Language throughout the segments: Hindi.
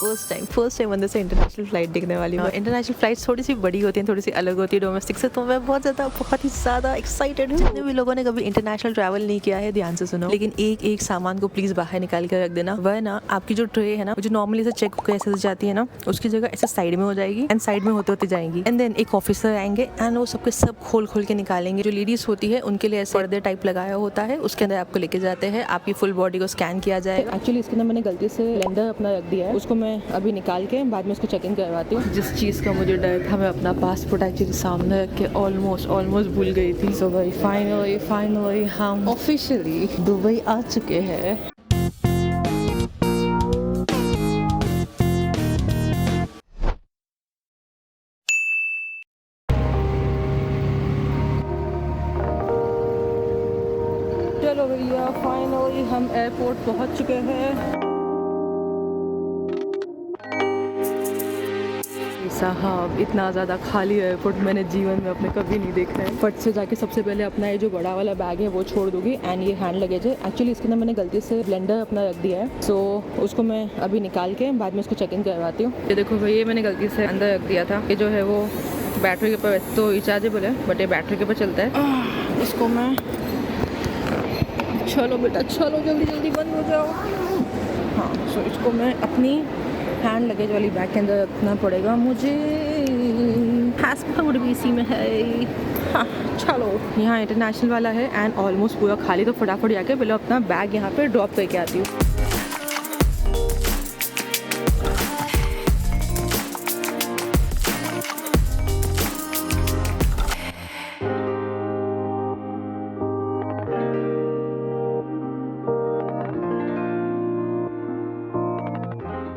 फर्स्ट टाइम अंदर से इंटरनेशनल फ्लाइट देखने वाली हूँ। इंटरनेशनल फ्लाइट्स थोड़ी सी बड़ी होती हैं, थोड़ी सी अलग होती है डोमेस्टिक से, तो मैं बहुत ही ज़्यादा एक्साइटेड हूँ। जितने भी लोगों ने कभी इंटरनेशनल ट्रैवल नहीं किया है ध्यान से सुनो, लेकिन एक सामान को प्लीज बाहर निकाल कर रख देना। वह ना आपकी जो ट्रे है ना, जो नॉर्मली से चेक कैसे जाती है ना, उसकी जगह ऐसे साइड में हो जाएगी एंड साइड में होते जाएंगी एंड देन एक ऑफिसर आएंगे एंड वो सबके सब खोल के निकालेंगे। जो लेडीज होती है उनके लिए ऐसे पर्दे टाइप लगाया होता है, उसके अंदर आपको लेके जाते हैं, आपकी फुल बॉडी को स्कैन किया जाएगा। एक्चुअली इसके अंदर मैंने गलती से ब्लेंडर अपना रख दिया है, उसको मैं अभी निकाल के बाद में उसको चेक इन करवाती हूँ। जिस चीज़ का मुझे डर था, मैं अपना पासपोर्ट एक्चुअली सामने रख के ऑलमोस्ट भूल गई थी। सो भाई फाइनली हम ऑफिशियली दुबई आ चुके हैं। चलो भैया फाइनली हम एयरपोर्ट पहुंच चुके हैं। साहब इतना ज़्यादा खाली एयरपोर्ट मैंने जीवन में अपने कभी नहीं देखा है। फट से जाके सबसे पहले अपना ये जो बड़ा वाला बैग है वो छोड़ दूंगी एंड ये हैंड लगेज है। एक्चुअली इसके अंदर मैंने गलती से ब्लेंडर अपना रख दिया है, सो उसको मैं अभी निकाल के बाद में उसको चेक इन करवाती हूँ। ये देखो भाई, ये मैंने गलती से अंदर रख दिया था। ये जो है वो बैटरी के ऊपर तो रिचार्जेबल है, बट ये बैटरी के ऊपर चलता है। इसको मैं चलो बेटा चलो जल्दी बंद हो जाओ। हाँ, सो इसको मैं अपनी हैंड लगेज वाली बैग के अंदर रखना पड़ेगा मुझे। पासपोर्ट भी इसी में है। हाँ चलो, यहाँ इंटरनेशनल वाला है एंड ऑलमोस्ट पूरा खाली, तो फटाफट जाके पहले अपना बैग यहाँ पे ड्रॉप करके आती हूँ।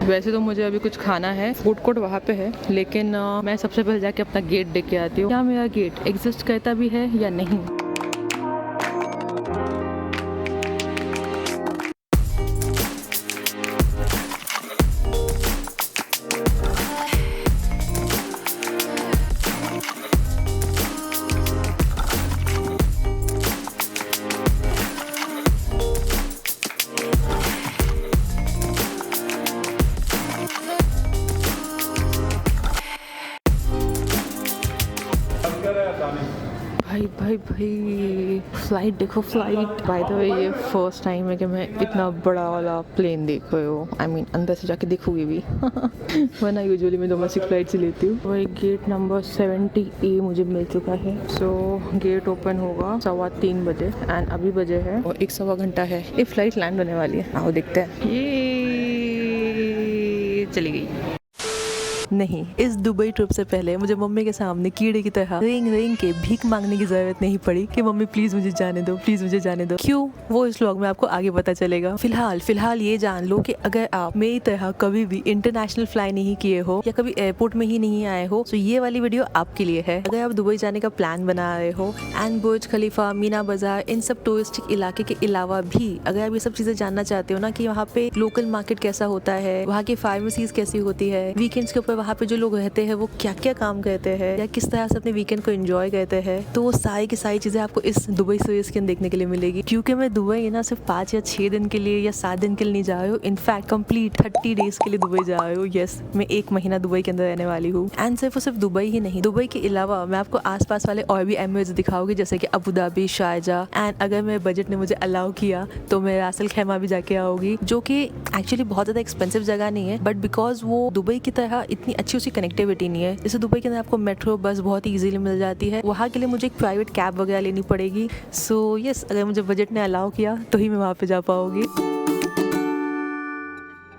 वैसे तो मुझे अभी कुछ खाना है, फूड कोर्ट वहाँ पे है, लेकिन मैं सबसे पहले जाके अपना गेट देख के आती हूँ। क्या मेरा गेट एग्जिस्ट करता भी है या नहीं। भाई फ्लाइट देखो, फ्लाइट बाय द वे ये फर्स्ट टाइम है कि मैं इतना बड़ा वाला प्लेन देख रही हूँ। आई मीन अंदर से जाके देखूंगी भी वरना यूजुअली मैं डोमेस्टिक फ्लाइट से लेती हूँ। वही गेट नंबर 70A मुझे मिल चुका है। सो गेट ओपन होगा 3:15 बजे एंड अभी बजे है और 1 घंटा है। ये फ्लाइट लैंड होने वाली है, आओ देखते हैं। ये चली गई। नहीं, इस दुबई ट्रिप से पहले मुझे मम्मी के सामने कीड़े की तरह रेंग के भीख मांगने की जरूरत नहीं पड़ी कि मम्मी प्लीज मुझे जाने दो, प्लीज मुझे जाने दो। क्यों, वो इस व्लॉग में आपको आगे पता चलेगा। फिलहाल ये जान लो कि अगर आप मेरी तरह कभी भी इंटरनेशनल फ्लाई नहीं किए हो या कभी एयरपोर्ट में ही नहीं आए हो, तो ये वाली वीडियो आपके लिए है। अगर आप दुबई जाने का प्लान बना रहे हो एंड बुर्ज खलीफा, मीना बाजार, इन सब टूरिस्टिक इलाके के अलावा भी अगर आप ये सब चीजें जानना चाहते हो ना कि वहाँ पे लोकल मार्केट कैसा होता है, वहाँ की फार्मेसीज कैसी होती है, वीकेंड्स के ऊपर वहाँ पे जो लोग रहते हैं वो क्या क्या काम करते हैं या किस तरह से अपने वीकेंड को एंजॉय करते हैं, तो वो सारी की सारी चीजें आपको इस दुबई सीरीज के अंदर देखने के लिए मिलेगी। क्योंकि मैं दुबई ना सिर्फ 5 या 6 दिन के लिए या 7 दिन के लिए नहीं जा रही हूँ, इनफैक्ट कंप्लीट 30 डेज के लिए दुबई जा रही हूँ। यस, मैं 1 महीना दुबई के अंदर रहने वाली हूँ। एंड सिर्फ दुबई ही नहीं, दुबई के अलावा मैं आपको आसपास वाले और भी एमिरेट्स दिखाऊंगी, जैसे कि अबू धाबी, शारजा, एंड अगर मेरे बजट ने मुझे अलाउ किया तो मैं रासल खैमा भी जाके आऊंगी, जो कि एक्चुअली बहुत ज्यादा एक्सपेंसिव जगह नहीं है, बट बिकॉज वो दुबई की तरह इतनी अच्छी उसकी कनेक्टिविटी नहीं है। जैसे दुबई के अंदर आपको मेट्रो बस बहुत ही इजीली मिल जाती है, वहाँ के लिए मुझे एक प्राइवेट कैब वगैरह लेनी पड़ेगी। सो यस, अगर मुझे बजट ने अलाउ किया तो ही मैं वहाँ पे जा पाऊंगी।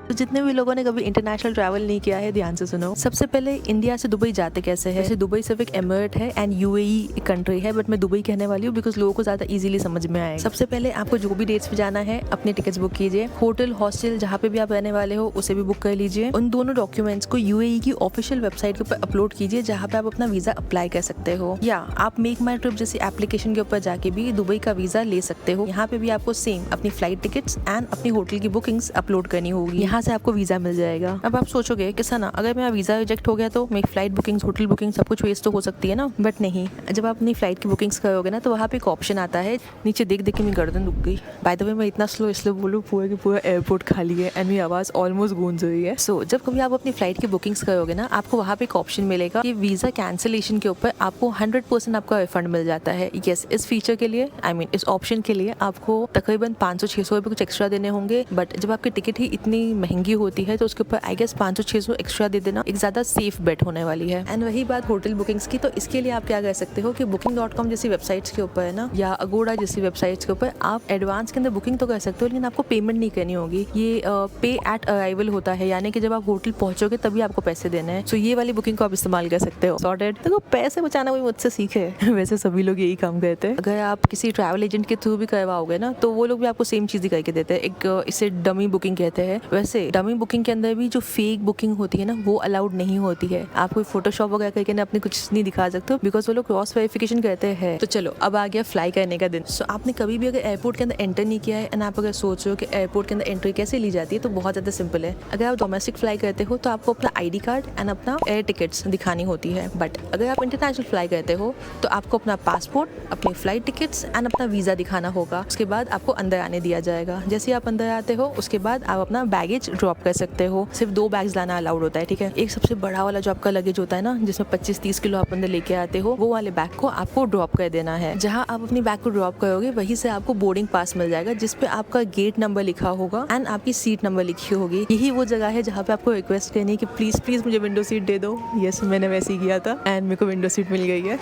तो जितने भी लोगों ने कभी इंटरनेशनल ट्रैवल नहीं किया है ध्यान से सुनो। सबसे पहले इंडिया से दुबई जाते कैसे है। जैसे दुबई सिर्फ एक एमिरेट है एंड यूएई कंट्री है, बट मैं दुबई कहने वाली हूँ बिकॉज लोगों को ज्यादा इजीली समझ में आएगा। सबसे पहले आपको जो भी डेट्स पे जाना है अपने टिकट्स बुक कीजिए। होटल, हॉस्टल जहाँ पे भी आप रहने वाले हो उसे भी बुक कर लीजिए। उन दोनों डॉक्यूमेंट्स को यूएई की ऑफिशियल वेबसाइट के ऊपर अपलोड कीजिए, जहाँ पे आप अपना वीजा अप्लाई कर सकते हो, या आप मेक माई ट्रिप जैसी एप्लीकेशन के ऊपर जाके भी दुबई का वीजा ले सकते हो। यहाँ पे भी आपको सेम अपनी फ्लाइट टिकट्स एंड अपनी होटल की बुकिंग्स अपलोड करनी होगी। यहाँ से आपको वीजा मिल जाएगा। अब आप सोचोगे कि सना अगर मेरा वीजा रिजेक्ट हो गया तो मेरी फ्लाइट बुकिंग, होटल बुकिंग सब कुछ वेस्ट तो हो सकती है ना, बट नहीं। जब आप अपनी फ्लाइट की बुकिंग्स करोगे ना तो वहाँ पे एक ऑप्शन आता है, नीचे देख देख के मेरी गर्दन रुक गई। बाय द वे मैं इतना स्लो इसलिए बोलूँ, पूरा की पूरा एयरपोर्ट खाली है एंड मेरी आवाज़ ऑलमोस्ट गूंज रही है। सो जब कभी आप अपनी फ्लाइट की बुकिंग्स करोगे ना, आपको वहाँ पे एक ऑप्शन मिलेगा कि वीज़ा कैंसिलेशन के ऊपर आपको 100% आपका रिफंड मिल जाता है। यस, इस फीचर के लिए इस ऑप्शन के लिए आपको तकरीबन 500-600 रुपये कुछ एक्स्ट्रा देने होंगे, बट जब आपकी टिकट ही इतनी महंगी होती है तो उसके ऊपर आई गेस 500-600 एक्स्ट्रा दे देना एक ज़्यादा सेफ बेट होने वाली है। एंड वही बात होटल बुकिंग्स की, तो इसके लिए आप क्या कर सकते हो कि booking.com जैसी वेबसाइट्स के ऊपर है ना, या अगोड़ा जैसी वेबसाइट्स के ऊपर आप एडवांस के अंदर बुकिंग तो कर सकते हो, लेकिन आपको पेमेंट नहीं करनी होगी। ये पे एट अराइवल होता है, यानी कि जब आप होटल पहुंचोगे तभी आपको पैसे देने हैं। सो ये वाली बुकिंग को आप इस्तेमाल कर सकते हो। सॉर्टेड। देखो पैसे बचाना कोई मुझसे सीखे वैसे सभी लोग यही काम करते हैं। अगर आप किसी ट्रैवल एजेंट के थ्रू भी करवाओगे ना तो वो लोग भी आपको सेम चीज़ ही करके देते हैं। एक इसे डमी बुकिंग कहते हैं। वैसे डमी बुकिंग के अंदर भी जो फेक बुकिंग होती है ना वो अलाउड नहीं होती है। आप कोई फोटोशॉप वगैरह करके ना अपने कुछ नहीं दिखा सकते हो, बिकॉज वो लोग क्रॉस वेरिफिकेशन करते हैं। तो चलो अब आ गया फ्लाई करने का दिन। सो आपने कभी भी अगर एयरपोर्ट के अंदर एंटर नहीं किया है एंड आप अगर सोच रहे हो कि एयरपोर्ट के अंदर एंट्री कैसे ली जाती है, तो बहुत ज़्यादा सिंपल है। अगर आप डोमेस्टिक फ्लाई करते हो तो आपको अपना ID कार्ड एंड अपना एयर टिकट्स दिखानी होती है, बट अगर आप इंटरनेशनल फ्लाई करते हो तो आपको अपना पासपोर्ट, अपनी फ्लाइट टिकट्स एंड अपना वीज़ा दिखाना होगा। उसके बाद आपको अंदर आने दिया जाएगा। जैसे आप अंदर आते हो उसके बाद आप अपना बैगेज ड्रॉप कर सकते हो। सिर्फ 2 बैग्स लाना अलाउड होता है, ठीक है। एक सबसे बड़ा वाला जो आपका लगेज होता है ना, जिसमें 25-30 किलो आप अंदर लेके आते हो, वो वाले बैग को आपको ड्रॉप कर देना है। जहाँ आप अपनी बैग को ड्रॉप करोगे वहीं से आपको बोर्डिंग पास मिल जाएगा, जिसपे आपका गेट नंबर लिखा होगा एंड आपकी सीट नंबर लिखी होगी। यही वो जगह है जहाँ पे आपको रिक्वेस्ट करनी है कि प्लीज प्लीज मुझे विंडो सीट दे दो। यस, मैंने वैसे ही किया था एंड मेरे को विंडो सीट मिल गई है।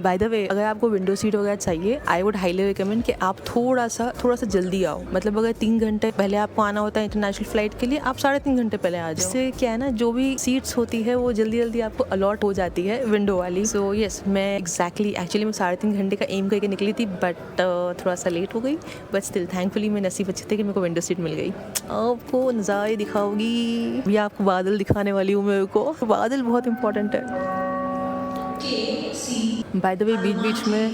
बाय द वे, अगर आपको विंडो सीट वगैरह चाहिए, आई वुड हाईली रिकमेंड कि आप थोड़ा सा जल्दी आओ। मतलब अगर 3 घंटे पहले आपको आना होता है इंटरनेशनल फ्लाइट के लिए, आप 3.5 घंटे पहले आ जाओ। इससे क्या है ना, जो भी सीट्स होती है वो जल्दी जल्दी आपको अलॉट हो जाती है विंडो वाली। सो यस, मैं एक्चुअली मैं 3.5 घंटे का एम करके निकली थी, बट थोड़ा सा लेट हो गई। बट स्टिल थैंकफुली मैं नसीब अच्छे थे कि मेरे को विंडो सीट मिल गई। आपको नज़ारे दिखाऊंगी, या आपको बादल दिखाने वाली हूँ। मेरे को बादल बहुत इंपॉर्टेंट है। बाय द वे बीच में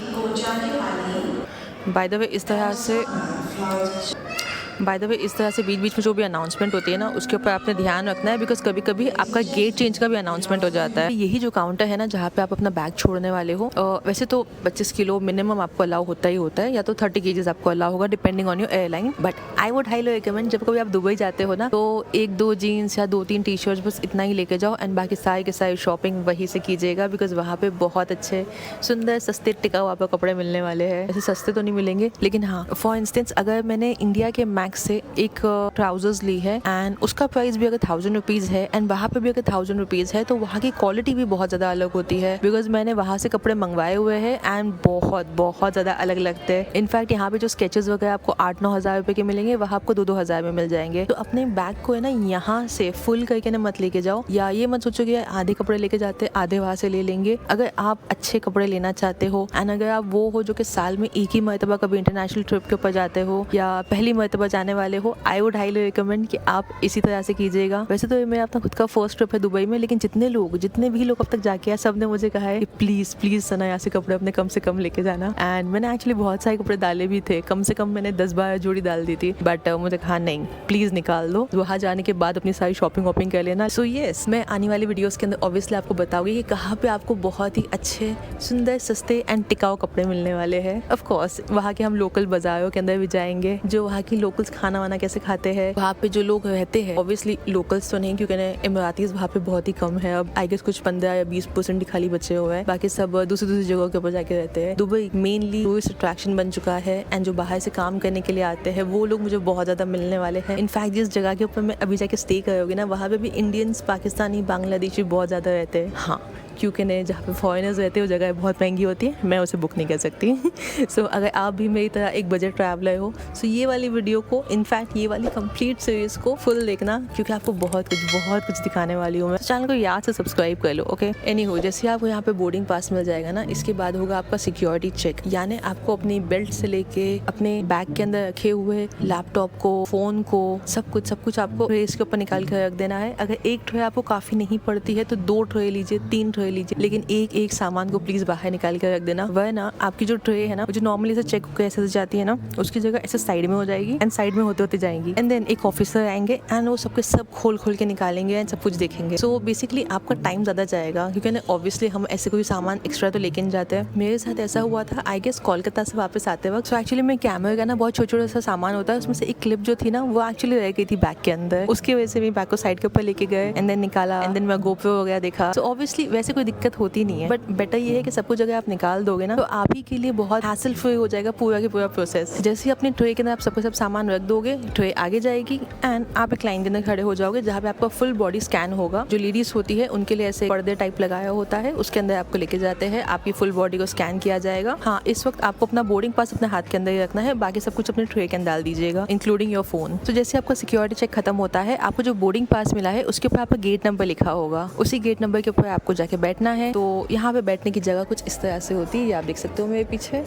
इस तरह से बीच बीच में जो भी अनाउंसमेंट होती है ना, उसके ऊपर आपने ध्यान रखना है, बिकॉज कभी कभी आपका गेट चेंज का भी अनाउंसमेंट हो जाता है। यही जो काउंटर है ना जहाँ पे आप अपना बैग छोड़ने वाले हो, वैसे तो 25 किलो मिनिमम आपको अलाउ होता ही होता है, या तो 30 kgs आपको अलाउ होगा depending on your airline. But I would highly recommend, जब कभी आप दुबई जाते हो ना, तो 1-2 जीन्स या 2-3 टी-शर्ट्स बस इतना ही लेके जाओ एंड बाकी सारी की सारी शॉपिंग वहीं से कीजिएगा, बिकॉज वहाँ पे बहुत अच्छे सुंदर सस्ते टिकाऊ आपको कपड़े मिलने वाले हैं। ऐसे सस्ते तो नहीं मिलेंगे, लेकिन हाँ, फॉर इंस्टेंस अगर मैंने इंडिया के मैक्स से एक ट्राउजर्स ली है एंड उसका प्राइस भी अगर 1000 रुपीज़ है एंड वहाँ पे भी अगर 1000 रुपीज़ है, तो वहाँ की क्वालिटी भी बहुत ज़्यादा अलग होती है, बिकॉज मैंने वहाँ से कपड़े मंगवाए हुए हैं एंड बहुत ज़्यादा अलग लगते हैं। इनफैक्ट यहाँ पे जो स्केचेस वगैरह आपको 8-9 हज़ार रुपये के मिलेंगे, वहाँ आपको 2-2 हज़ार में मिल जाएंगे। तो अपने बैग को है ना यहाँ से फुल करके ना मत लेके जाओ, या ये मत सोचो कि आधे कपड़े लेके जाते आधे वहाँ से ले लेंगे। अगर आप अच्छे कपड़े लेना चाहते हो एंड अगर आप वो हो जो कि साल में एक ही मरतबा कभी इंटरनेशनल ट्रिप के ऊपर जाते हो या पहली मरतबा जाने वाले हो, आई वुड हाईली रिकमेंड कि आप इसी तरह से कीजिएगा। वैसे तो ये मेरा अपना खुद का फर्स्ट ट्रिप है दुबई में, लेकिन जितने भी लोग अब तक जाके आए, सब ने मुझे कहा है कि प्लीज सना यहाँ से कपड़े अपने कम से कम लेके जाना। एंड मैंने एक्चुअली बहुत सारे कपड़े डाले भी थे, कम से कम मैंने 10-12 जोड़ी डाल दी थी, बट मुझे कहा नहीं, प्लीज निकाल दो, वहाँ जाने के बाद अपनी सारी शॉपिंग वॉपिंग कर लेना। सो यस, मैं आने वाली वीडियोस के अंदर ऑब्वियसली आपको बताऊंगी कि कहाँ पे आपको बहुत ही अच्छे सुंदर सस्ते एंड टिकाऊ कपड़े मिलने वाले हैं। ऑफ कोर्स वहाँ के हम लोकल बाजारों के अंदर भी जाएंगे, जो वहाँ की लोकल्स खाना वाना कैसे खाते हैं, वहाँ पे जो लोग रहते हैं, ऑब्वियसली लोकल्स तो नहीं, क्योंकि इमरातीज वहाँ पे बहुत ही कम है। अब आई गेस कुछ 15 या 20% ही खाली बचे हुए हैं, बाकी सब दूसरी जगहों के ऊपर जाके रहते हैं। दुबई मेनली टूरिस्ट अट्रैक्शन बन चुका है एंड जो बाहर से काम करने के लिए आते हैं वो लोग मुझे बहुत ज़्यादा मिलने वाले हैं। इनफैक्ट जिस जगह के ऊपर मैं अभी जाके स्टे करोगे ना, वहाँ पे भी इंडियंस, पाकिस्तानी, बांग्लादेशी बहुत ज़्यादा रहते हैं। हाँ, क्योंकि नहीं, जहाँ पे फॉरेनर्स रहते हैं वो जगह बहुत महंगी होती है, मैं उसे बुक नहीं कर सकती। सो अगर आप भी मेरी तरह एक बजट ट्रैवलर हो, सो ये वाली वीडियो को, इनफैक्ट ये वाली कंप्लीट सीरीज को फुल देखना, क्योंकि आपको बहुत कुछ दिखाने वाली हूँ मैं। चैनल को याद से सब्सक्राइब कर लो, ओके। एनीहो, जैसे आपको यहाँ पे बोर्डिंग पास मिल जाएगा ना, इसके बाद होगा आपका सिक्योरिटी चेक, यानी आपको अपनी बेल्ट से लेके अपने बैग के अंदर रखे हुए लैपटॉप को, फोन को, सब कुछ आपको ट्रेस के ऊपर निकाल कर रख देना है। अगर एक ट्रे आपको काफ़ी नहीं पड़ती है तो 2 ट्रे लीजिए, 3 ट्रे ट्रे लीजिए, लेकिन एक एक सामान को प्लीज बाहर निकाल कर रख देना, वरना आपकी जो ट्रे है ना, जो नॉर्मली ऐसे चेक होकर ऐसे जाती है ना, उसकी जगह ऐसे साइड में हो जाएगी एंड साइड में होते होते जाएंगी एंड देन एक ऑफिसर आएंगे एंड वो सबके सब खोल खोल के निकालेंगे एंड सब कुछ देखेंगे। सो बेसिकली आपका टाइम ज्यादा जाएगा, क्योंकि ऑब्वियसली हम ऐसे कोई सामान एक्स्ट्रा तो लेके नहीं जाते हैं। मेरे साथ ऐसा हुआ था आई गेस कोलकाता से वापस आते वक्त। सो एक्चुअली मैं कैमरे का ना बहुत छोटा छोटा सा सामान होता है, उसमें से एक क्लिप जो थी ना वो एक्चुअली रह गई थी बैग के अंदर, उसकी वजह से मैं बैग को साइड के ऊपर लेके गए एंड देन निकाला एंड देन मैं गोप्रो वगैरह देखा। सो ऑब्वियसली वैसे कोई दिक्कत होती नहीं है, बट बेटर ये है कि सब कुछ अगर आप निकाल दोगे ना तो आप ही के लिए बहुत हैसल फ्री हो जाएगा पूरा की पूरा प्रोसेस। जैसे ही अपने ट्रे के अंदर आप सब सामान रख दोगे, ट्रे आगे जाएगी एंड आप एक लाइन के अंदर खड़े हो जाओगे जहाँ पे आपका फुल बॉडी स्कैन होगा। जो लेडीज होती है उनके लिए ऐसे पर्दे टाइप लगाया होता है, उसके अंदर आपको लेके जाते हैं, आपकी फुल बॉडी को स्कैन किया जाएगा। हाँ, इस वक्त आपको अपना बोर्डिंग पास अपने हाथ के अंदर ही रखना है, बाकी सब कुछ अपने ट्रे के अंदर डाल दीजिएगा इंक्लूडिंग योर फोन। तो जैसे आपका सिक्योरिटी चेक खत्म होता है, आपको जो बोर्डिंग पास मिला है उसके ऊपर आपका गेट नंबर लिखा होगा, उसी गेट नंबर के ऊपर आपको जाके बैठना है। तो यहाँ पे बैठने की जगह कुछ इस तरह से होती है, ये आप देख सकते हो मेरे पीछे,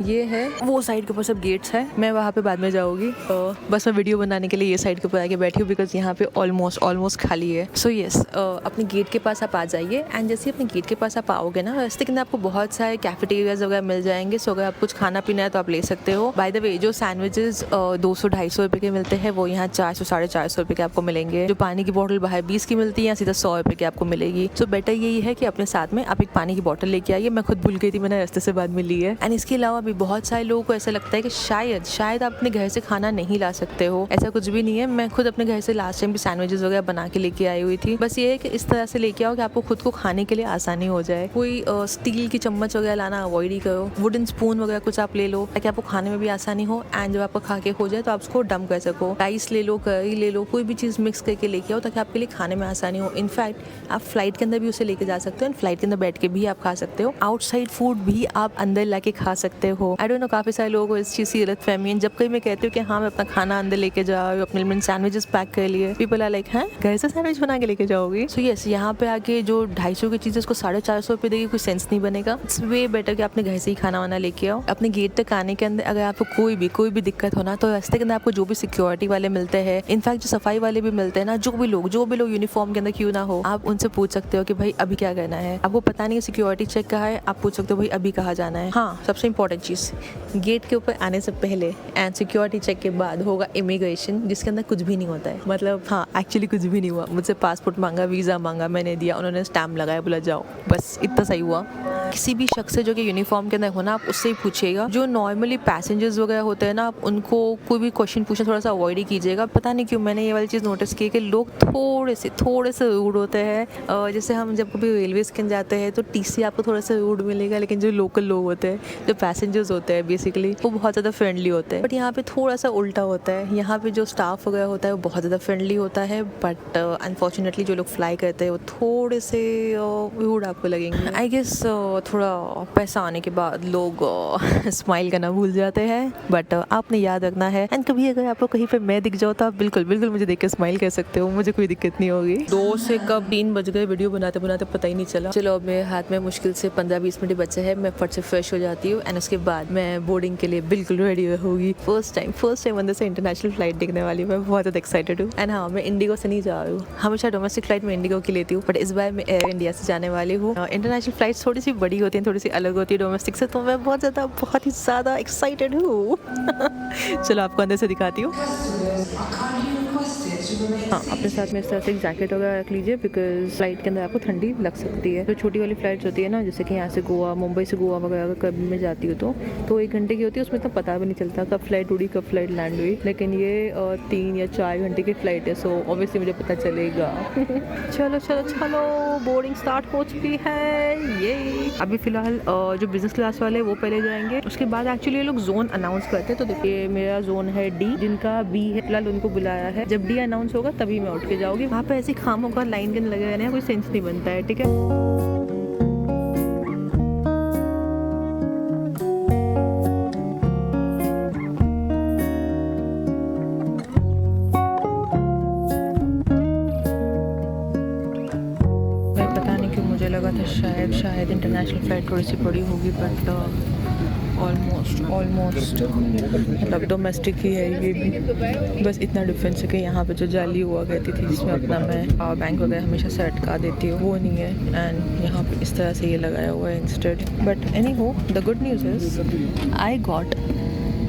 ये है वो साइड के ऊपर सब गेट्स है, मैं वहाँ पे बाद में जाऊँगी। बस मैं वीडियो बनाने के लिए ये साइड के ऊपर आके बैठी हूँ बिकॉज यहाँ पे ऑलमोस्ट खाली है। सो यस, अपने गेट के पास आप आ जाइए एंड जैसे अपने गेट के पास आप आओगे ना, रास्ते के अंदर आपको बहुत सारे कैफेटेरियाज वगैरह मिल जाएंगे। सो अगर आप कुछ खाना पीना है तो आप ले सकते हो। बाय द वे, जो सैंडविचेस 200-250 रुपये के मिलते हैं वो यहाँ 400-450 रुपये के आपको मिलेंगे। जो पानी की बॉटल बाहर 20 की मिलती है, यहाँ सीधा 100 रुपये की आपको मिलेगी। सो बेटर यही है कि अपने साथ में आप एक पानी की बॉटल लेके आइए। मैं खुद भूल गई थी, मैंने रास्ते से बाद में ली है। एंड इसके अलावा भी बहुत सारे लोगों को ऐसा लगता है कि शायद आप अपने घर से खाना नहीं ला सकते हो, ऐसा कुछ भी नहीं है। मैं खुद अपने घर से लास्ट टाइम भी सैंडविचेस वगैरह बना के लेके आई हुई थी। बस ये है कि इस तरह से लेके आओ कि आपको खुद को खाने के लिए आसानी हो जाए। कोई स्टील की चम्मच वगैरह लाना अवॉइड ही करो, वुडन स्पून वगैरह कुछ आप ले लो ताकि आपको खाने में भी आसानी हो एंड जब आपको खा के हो जाए तो आप उसको डंप कर सको। राइस ले लो, करी ले लो, कोई भी चीज़ मिक्स करके लेके आओ ताकि आपके लिए खाने में आसानी हो। इनफैक्ट आप फ्लाइट के अंदर भी उसे लेके जा सकते हो, फ्लाइट के अंदर बैठ के भी आप खा सकते हो। आउटसाइड फूड भी आप अंदर ला के खा सकते हो। आई डोंट नो, काफ़ी सारे लोगों को इस चीज़ की गलत फहमी है। जब कहीं मैं कहती हूँ कि हाँ मैं अपना खाना अंदर लेके जा रही हूँ, अपने लिए सैंडविचेस पैक कर लिए, पीपल आर लाइक हैं घर से सैंडविच बना के लेके जाओगी। सो यस, यहाँ पे आके जो 250 की चीज़ है उसको 450 रुपये देगी, कोई सेंस नहीं बनेगा। इट्स वे बेटर कि अपने घर से ही खाना वाना लेके आओ। अपने गेट तक आने के अंदर अगर आपको कोई भी दिक्कत हो ना, तो रास्ते के अंदर आपको जो भी सिक्योरिटी वाले मिलते हैं, इनफैक्ट जो सफाई वाले भी मिलते हैं ना, जो भी लोग यूनिफॉर्म के अंदर क्यों ना हो, आप उनसे पूछ सकते हो कि भाई अभी क्या करना है। आपको पता नहीं सिक्योरिटी चेक कहाँ है, आप पूछ सकते हो भाई अभी कहाँ जाना है। हाँ, सबसे इंपॉर्टेंट चीज़, गेट के ऊपर आने से पहले एंड सिक्योरिटी चेक के बाद होगा इमिग्रेशन, जिसके अंदर कुछ भी नहीं होता है। मतलब हाँ, एक्चुअली कुछ भी नहीं हुआ। मुझसे पासपोर्ट मांगा, वीज़ा मांगा, मैंने दिया, उन्होंने स्टैम्प लगाया, बोला जाओ, बस इतना सही हुआ। किसी भी शख्स से जो कि यूनिफॉर्म के अंदर हो ना, आप उससे ही पूछिएगा। जो नॉर्मली पैसेंजर्स वगैरह होते हैं ना, आप उनको कोई भी क्वेश्चन पूछना थोड़ा सा अवॉइड ही कीजिएगा। पता नहीं क्यों मैंने ये वाली चीज़ नोटिस की कि लोग थोड़े से रूड होते हैं। जैसे हम जब कभी रेलवे के अंदर जाते हैं तो टीसी आपको थोड़ा सा रूड मिलेगा, लेकिन जो लोकल लोग होते हैं, जो पैसेंजर्स होते हैं बेसिकली, वो बहुत ज़्यादा फ्रेंडली होते हैं। बट यहाँ पे थोड़ा सा उल्टा होता है। यहाँ पे जो स्टाफ वगैरह होता है वो बहुत ज़्यादा फ्रेंडली होता है, बट अनफॉर्चुनेटली जो लोग फ्लाई करते हैं वो थोड़े से रूड आपको लगेंगे। आई गेस थोड़ा पैसा आने के बाद लोग स्माइल करना भूल जाते हैं, बट आपने याद रखना है। एंड कभी अगर आपको कहीं पे मैं दिख जाऊँ तो आप बिल्कुल मुझे देख के स्माइल कर सकते हो, मुझे कोई दिक्कत नहीं होगी। 2 से कब 3 बज गए, वीडियो बनाते बनाते पता ही नहीं चला। चलो, अब मेरे हाथ में मुश्किल से 15-20 मिनट बचे हैं, मैं फट से फ्रेश हो जाती हूँ एंड उसके बाद मैं बोर्डिंग के लिए बिल्कुल रेडी होगी। फर्स्ट टाइम अंदर से इंटरनेशनल फ्लाइट देखने वाली हूँ, मैं बहुत ज़्यादा एक्साइटेड हूँ। एंड हाँ, मैं इंडिगो से नहीं जा रही हूँ, हमेशा डोमेस्टिक फ्लाइट में इंडिगो की लेती हूँ, बट इस बार मैं एयर इंडिया से जाने वाली हूँ। इंटरनेशनल फ्लाइट थोड़ी सी बड़ी होती है, थोड़ी सी अलग होती है डोमेस्टिक से, तो मैं बहुत ही ज़्यादा एक्साइटेड हूँ। चलो आपको अंदर से दिखाती हूँ। हाँ, अपने साथ में इस तरह से एक जैकेट वगैरह रख लीजिए बिकॉज फ्लाइट के अंदर आपको ठंडी लग सकती है। जो छोटी वाली फ्लाइट्स होती है ना, जैसे कि यहाँ से गोवा, मुंबई से गोवा वगैरह कभी मैं जाती हूँ तो 1 घंटे की होती है, उसमें तो पता भी नहीं चलता कब फ्लाइट उड़ी कब फ्लाइट लैंड हुई। लेकिन ये 3 या 4 घंटे की फ्लाइट है, सो ऑब्वियसली मुझे पता चलेगा। चलो बोर्डिंग स्टार्ट हो चुकी है। ये अभी फिलहाल जो बिजनेस क्लास वाले वो पहले जाएंगे, उसके बाद एक्चुअली ये लोग जोन अनाउंस करते हैं। तो देखिए, मेरा जोन है डी, जिनका बी है, फिलहाल उनको बुलाया है। जब डी अनाउंस होगा तभी मैं उठ के जाऊंगी। वहाँ पे ऐसी खामों का लाइन के लगे रहने कोई सेंस नहीं बनता है, ठीक है। पता नहीं क्यों मुझे लगा था शायद इंटरनेशनल फ्लाइट थोड़ी सी बड़ी होगी, बट ऑलमोस्ट मतलब डोमेस्टिक ही है ये भी। बस इतना डिफरेंस है कि यहाँ पे जो जाली हुआ करती थी जिसमें अपना मैं पावर बैंक वगैरह हमेशा से अटका देती हूँ वो नहीं है, एंड यहाँ पे इस तरह से ये लगाया हुआ है इंस्टेड। बट एनी हो the good news is I got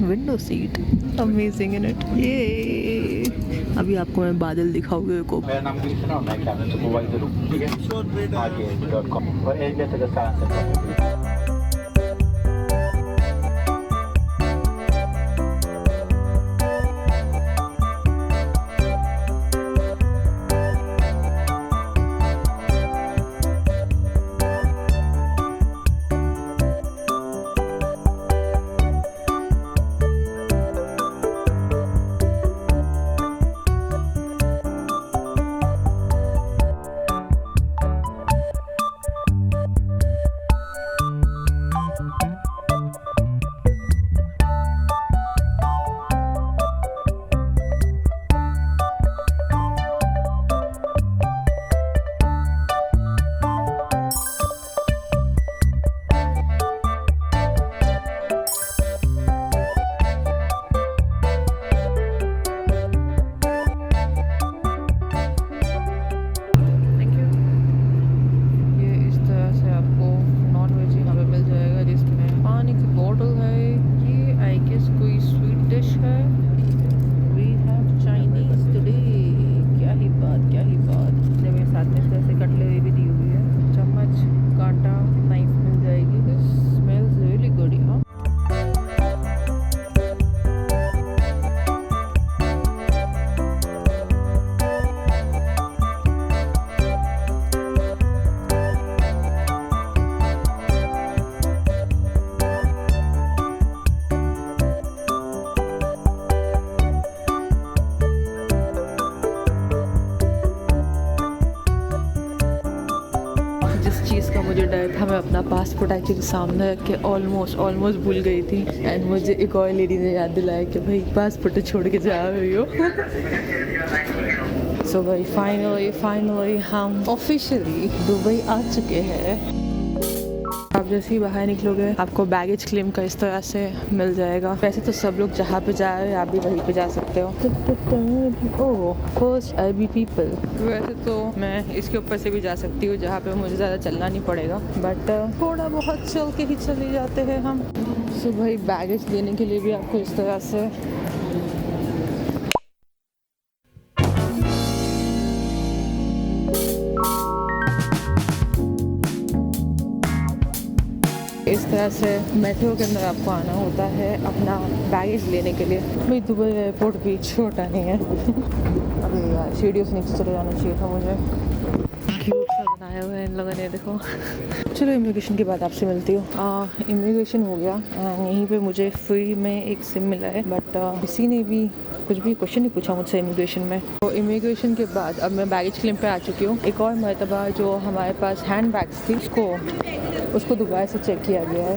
window seat, amazing in it. ये अभी आपको मैं बादल दिखाऊंगी को। मेरा नाम कृष्णा और मैं कैबिनेट सुपरवाइजर हूँ, ठीक है। आगे.com और एक जैसे का चीज़ का मुझे डर था, मैं अपना पासपोर्ट एक्चुअली सामने रख के ऑलमोस्ट भूल गई थी, एंड मुझे एक और लेडी ने याद दिलाया कि भाई पासपोर्ट छोड़ के जा रही हो। सो भाई फाइनली हम ऑफिशियली दुबई आ चुके हैं। आप जैसे ही बाहर निकलोगे आपको बैगेज क्लेम का इस तरह से मिल जाएगा। वैसे तो सब लोग जहाँ पे जा रहे हैं आप भी वहीं पे जा सकते हो। ओह फर्स्ट IB पीपल। वैसे तो मैं इसके ऊपर से भी जा सकती हूँ जहाँ पे मुझे ज़्यादा चलना नहीं पड़ेगा, बट थोड़ा बहुत चल के ही चले जाते हैं हम। सो भाई बैगेज लेने के लिए भी आपको इस तरह से मेट्रो के अंदर आपको आना होता है अपना बैगेज लेने के लिए। भाई दुबई एयरपोर्ट भी छोटा नहीं है। अभी यार सीढ़ियों से नीचे चले जाना चाहिए था मुझे। क्यूट सा बनाया हुआ है इन लोगों ने, देखो। चलो इमिग्रेशन की बात आपसे मिलती हूँ। इमिग्रेशन हो गया एंड यहीं पे मुझे फ्री में एक सिम मिला है, बट किसी ने भी कुछ भी क्वेश्चन नहीं पूछा मुझसे इमिग्रेशन में। तो इमिग्रेशन के बाद अब मैं बैगेज क्लेम पे आ चुकी हूँ। एक और मरतबा जो हमारे पास हैंड बैग्स थी उसको दोबारा से चेक किया गया है।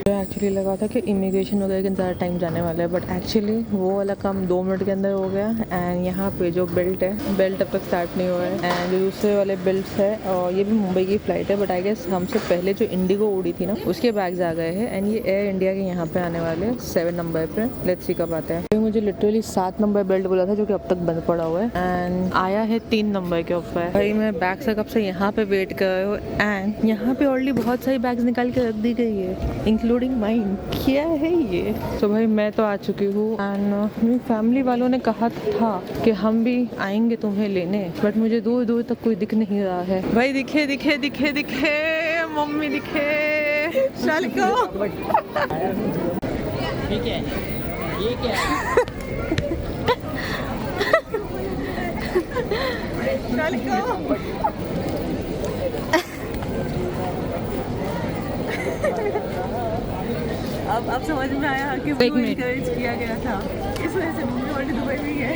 मुझे एक्चुअली लगा था कि इमिग्रेशन वगैरह के ज़्यादा टाइम जाने वाला है, बट एक्चुअली वो वाला काम 2 मिनट के अंदर हो गया। एंड यहाँ पे जो बेल्ट अब तक स्टार्ट नहीं हुआ है, एंड जो दूसरे वाले बेल्ट्स है और ये भी मुंबई की फ़्लाइट है, बट आई गेस हमसे पहले जो इंडिगो उड़ी थी ना उसके बैग्स आ गए हैं। एंड ये एयर इंडिया के यहाँ पे आने वाले 7 नंबर पे। लेट्स सी कब आता है। तो मुझे लिटरली 7 नंबर बेल्ट बोला था जो कि अब तक बंद पड़ा हुआ है, एंड आया है 3 नंबर के ऊपर। भाई मैं बैग से कब से यहाँ पे वेट कर रही हूँ, एंड यहाँ पे ऑलरेडी बहुत सारी बैग्स निकाल के रख दी गई है इंक्लूडिंग माइन। क्या है ये? तो भाई मैं तो आ चुकी हूँ, एंड मेरी फैमिली वालों ने कहा था कि हम भी आएंगे तुम्हें लेने, बट मुझे दूर दूर तक कोई दिख नहीं रहा है। भाई दिखे मम्मी दिखे शालिका। ठीक है, ये क्या है? शालिका अब समझ में आया कि वो इनकरेज किया गया था, इस वजह से मम्मी वाली दुबई में है।